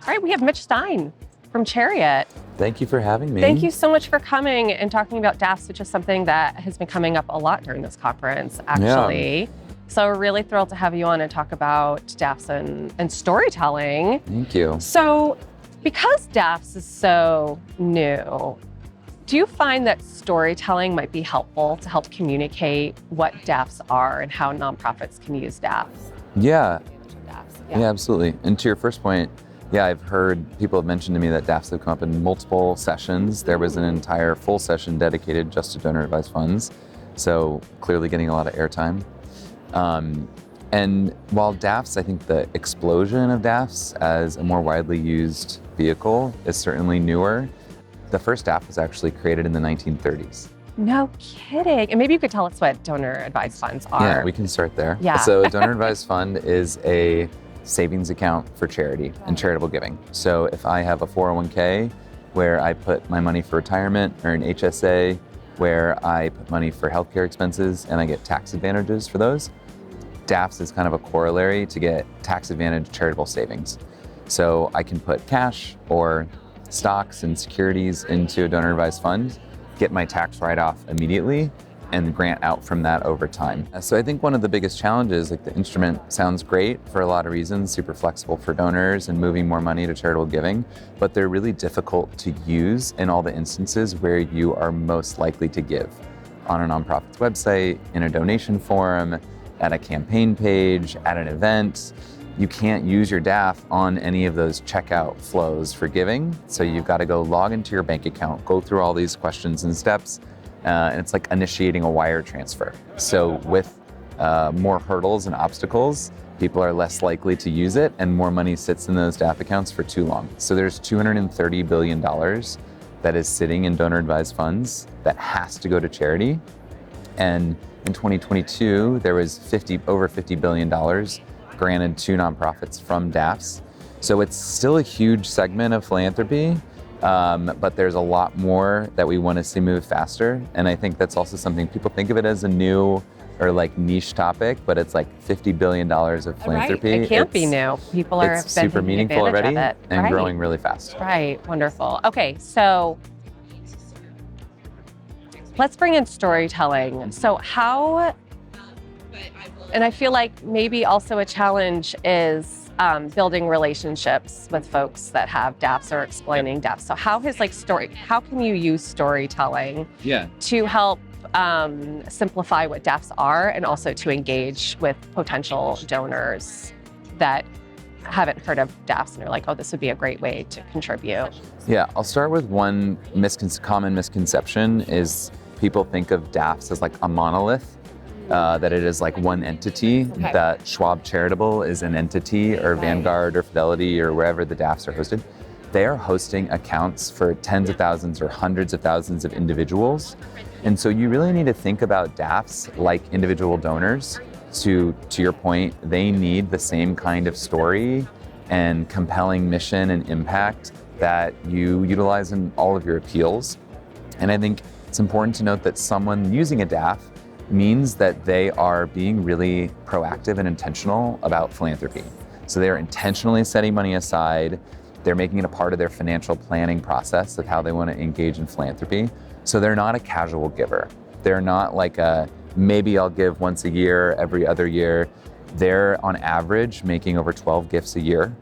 All right, we have Mitch Stein from Chariot. Thank you for having me. Thank you so much for coming and talking about DAFs, which is something that has been coming up a lot during this conference, actually. Yeah. So we're really thrilled to have you on and talk about DAFs and storytelling. Thank you. So because DAFs is so new, do you find that storytelling might be helpful to help communicate what DAFs are and how nonprofits can use DAFs? Yeah. Yeah, absolutely. And to your first point, yeah, I've heard people have mentioned to me that DAFs have come up in multiple sessions. There was an entire full session dedicated just to donor advised funds. So clearly getting a lot of airtime. And while DAFs, I think the explosion of DAFs as a more widely used vehicle is certainly newer. The first DAF was actually created in the 1930s. No kidding. And maybe you could tell us what donor advised funds are. Yeah, we can start there. Yeah. So a donor advised fund is a savings account for charity and charitable giving. So if I have a 401k where I put my money for retirement, or an HSA where I put money for healthcare expenses and I get tax advantages for those, DAFs is kind of a corollary to get tax advantage charitable savings. So I can put cash or stocks and securities into a donor advised fund, get my tax write-off immediately, and grant out from that over time. So I think one of the biggest challenges, like the instrument sounds great for a lot of reasons, super flexible for donors and moving more money to charitable giving, but they're really difficult to use in all the instances where you are most likely to give. On a nonprofit's website, in a donation form, at a campaign page, at an event. You can't use your DAF on any of those checkout flows for giving. So you've got to go log into your bank account, go through all these questions and steps, and it's like initiating a wire transfer. So with more hurdles and obstacles, people are less likely to use it and more money sits in those DAF accounts for too long. So there's $230 billion that is sitting in donor advised funds that has to go to charity. And in 2022, there was over $50 billion granted to nonprofits from DAFs. So it's still a huge segment of philanthropy, but there's a lot more that we want to see move faster. And I think that's also something people think of it as a new or like niche topic, but it's like $50 billion of philanthropy. Right. It can't be new. People are it's super meaningful already and growing really fast. Right, wonderful. Okay, so let's bring in storytelling. So how, and I feel like maybe also a challenge is building relationships with folks that have DAFs or explaining DAFs. So how can you use storytelling to help simplify what DAFs are and also to engage with potential donors that haven't heard of DAFs and are like, oh, this would be a great way to contribute? Yeah, I'll start with one common misconception is people think of DAFs as like a monolith, that it is like one entity, that Schwab Charitable is an entity, or Vanguard or Fidelity or wherever the DAFs are hosted. They are hosting accounts for tens of thousands or hundreds of thousands of individuals. And so you really need to think about DAFs like individual donors. To your point, they need the same kind of story and compelling mission and impact that you utilize in all of your appeals. And I think it's important to note that someone using a DAF means that they are being really proactive and intentional about philanthropy. So they're intentionally setting money aside. They're making it a part of their financial planning process of how they want to engage in philanthropy. So they're not a casual giver. They're not like maybe I'll give once a year, every other year. They're on average making over 12 gifts a year.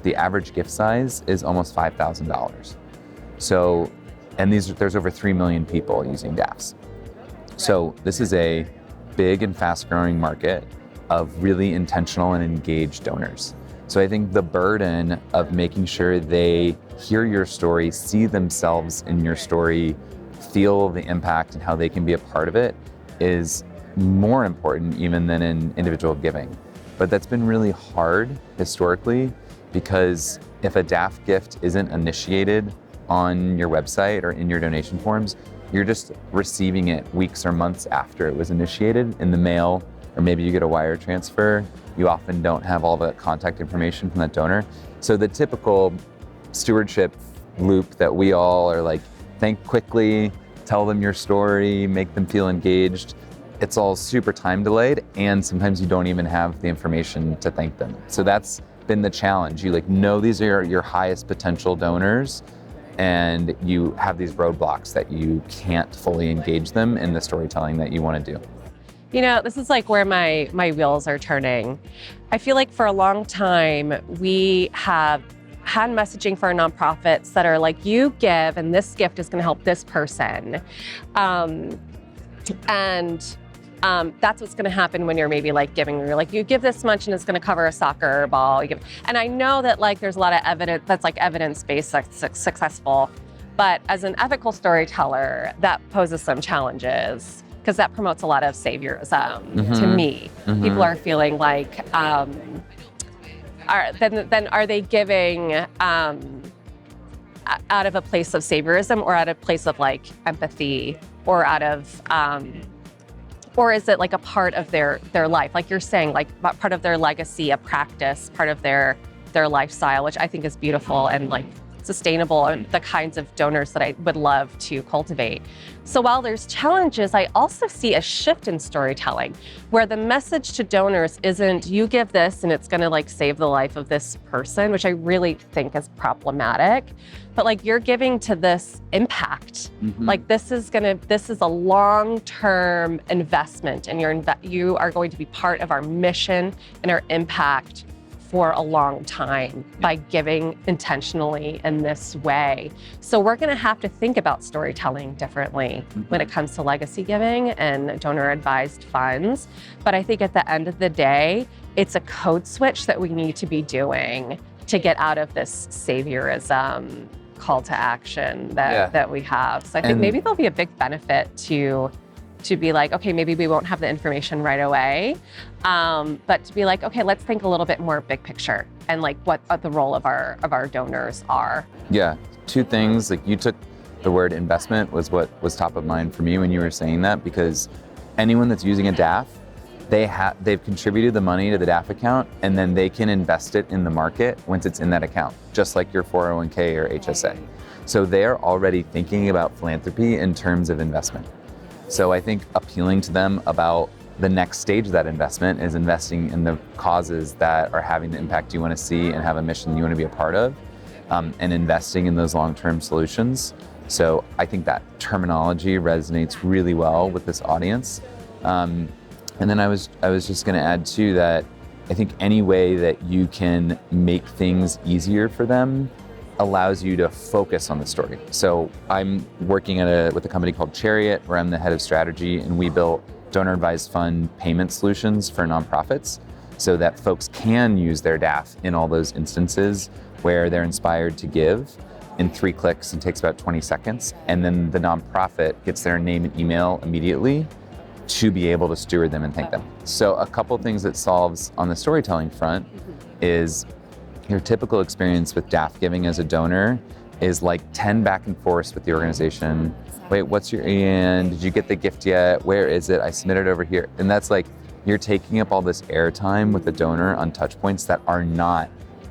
The average gift size is almost $5,000. So, and there's over 3 million people using DAFs. So this is a big and fast growing market of really intentional and engaged donors. So I think the burden of making sure they hear your story, see themselves in your story, feel the impact and how they can be a part of it is more important even than in individual giving. But that's been really hard historically, because if a DAF gift isn't initiated on your website or in your donation forms, you're just receiving it weeks or months after it was initiated in the mail, or maybe you get a wire transfer. You often don't have all the contact information from that donor. So the typical stewardship loop that we all are like, think quickly, tell them your story, make them feel engaged. It's all super time delayed, and sometimes you don't even have the information to thank them. So that's been the challenge. You like know these are your highest potential donors, and you have these roadblocks that you can't fully engage them in the storytelling that you want to do. You know, this is like where my wheels are turning. I feel like for a long time, we have had messaging for our nonprofits that are like, you give, and this gift is going to help this person. That's what's going to happen when you're maybe like giving. You're like, you give this much and it's going to cover a soccer ball. And I know that like there's a lot of evidence that's like evidence-based successful, but as an ethical storyteller, that poses some challenges because that promotes a lot of saviorism to me. People are feeling like, are they giving out of a place of saviorism or out of a place of like empathy or out of or is it like a part of their life? Like you're saying, like part of their legacy, a practice, part of their lifestyle, which I think is beautiful and like sustainable and the kinds of donors that I would love to cultivate. So while there's challenges, I also see a shift in storytelling where the message to donors isn't you give this and it's gonna like save the life of this person, which I really think is problematic, but like you're giving to this impact. Like this is a long-term investment and you are going to be part of our mission and our impact for a long time by giving intentionally in this way. So we're gonna have to think about storytelling differently when it comes to legacy giving and donor advised funds. But I think at the end of the day, it's a code switch that we need to be doing to get out of this saviorism call to action that we have. So I think maybe there'll be a big benefit to be like, okay, maybe we won't have the information right away, but to be like, okay, let's think a little bit more big picture and like what the role of our donors are. Yeah, two things. Like you took the word investment was what was top of mind for me when you were saying that, because anyone that's using a DAF, they've contributed the money to the DAF account and then they can invest it in the market once it's in that account, just like your 401k or HSA. So they're already thinking about philanthropy in terms of investment. So I think appealing to them about the next stage of that investment is investing in the causes that are having the impact you want to see and have a mission you want to be a part of, and investing in those long-term solutions. So I think that terminology resonates really well with this audience. And then I was just going to add too that I think any way that you can make things easier for them allows you to focus on the story. So I'm working with a company called Chariot, where I'm the head of strategy, and we built donor advised fund payment solutions for nonprofits so that folks can use their DAF in all those instances where they're inspired to give in 3 clicks and takes about 20 seconds. And then the nonprofit gets their name and email immediately to be able to steward them and thank them. So a couple things it solves on the storytelling front is your typical experience with DAF giving as a donor is like 10 back and forth with the organization. Wait, what's your EIN? Did you get the gift yet? Where is it? I submitted over here. And that's like, you're taking up all this airtime with the donor on touch points that are not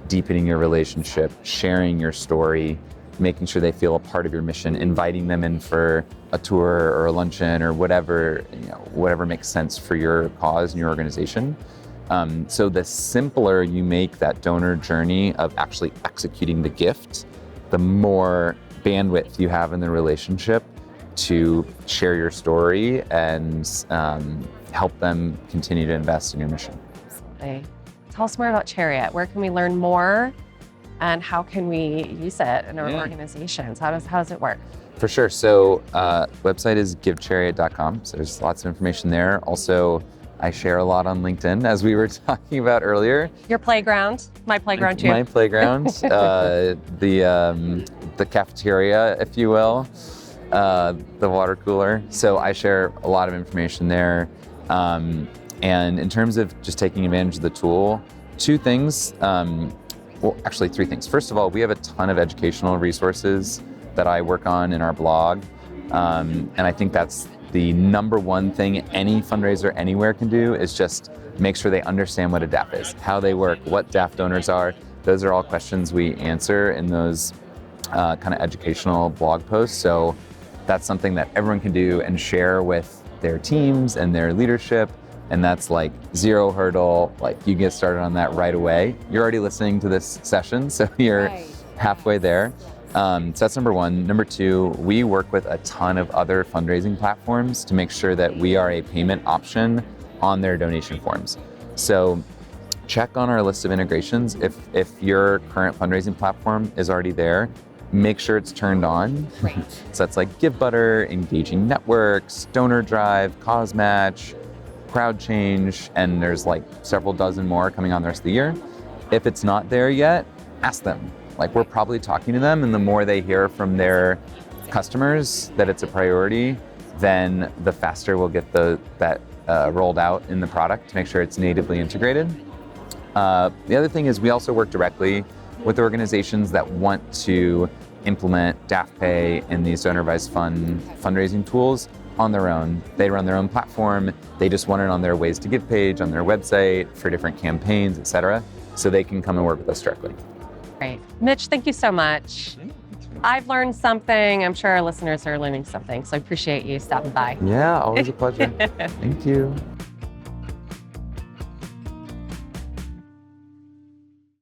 deepening your relationship, sharing your story, making sure they feel a part of your mission, inviting them in for a tour or a luncheon or whatever makes sense for your cause and your organization. So the simpler you make that donor journey of actually executing the gift, the more bandwidth you have in the relationship to share your story and help them continue to invest in your mission. Absolutely. Tell us more about Chariot. Where can we learn more and how can we use it in our organizations? How does it work? For sure. So website is givechariot.com. So there's lots of information there. Also, I share a lot on LinkedIn, as we were talking about earlier. Your playground, my playground too. My playground, the cafeteria, if you will, the water cooler. So I share a lot of information there. And in terms of just taking advantage of the tool, 2 things, well, actually 3 things. First of all, we have a ton of educational resources that I work on in our blog. And I think that's the number one thing any fundraiser anywhere can do is just make sure they understand what a DAF is, how they work, what DAF donors are. Those are all questions we answer in those kind of educational blog posts. So that's something that everyone can do and share with their teams and their leadership And that's like zero hurdle, like you get started on that right away. You're already listening to this session, so you're halfway there. So that's number one. Number two, we work with a ton of other fundraising platforms to make sure that we are a payment option on their donation forms. So check on our list of integrations. If your current fundraising platform is already there, make sure it's turned on. Right. So that's like GiveButter, Engaging Networks, Donor Drive, Cause Match, Crowd Change, and there's like several dozen more coming on the rest of the year. If it's not there yet, ask them. Like, we're probably talking to them, and the more they hear from their customers that it's a priority, then the faster we'll get that rolled out in the product to make sure it's natively integrated. The other thing is we also work directly with organizations that want to implement DAF Pay and these donor advised fund fundraising tools on their own. They run their own platform. They just want it on their Ways to Give page, on their website, for different campaigns, et cetera. So they can come and work with us directly. Great. Mitch, thank you so much. I've learned something. I'm sure our listeners are learning something. So I appreciate you stopping by. Yeah, always a pleasure. Thank you.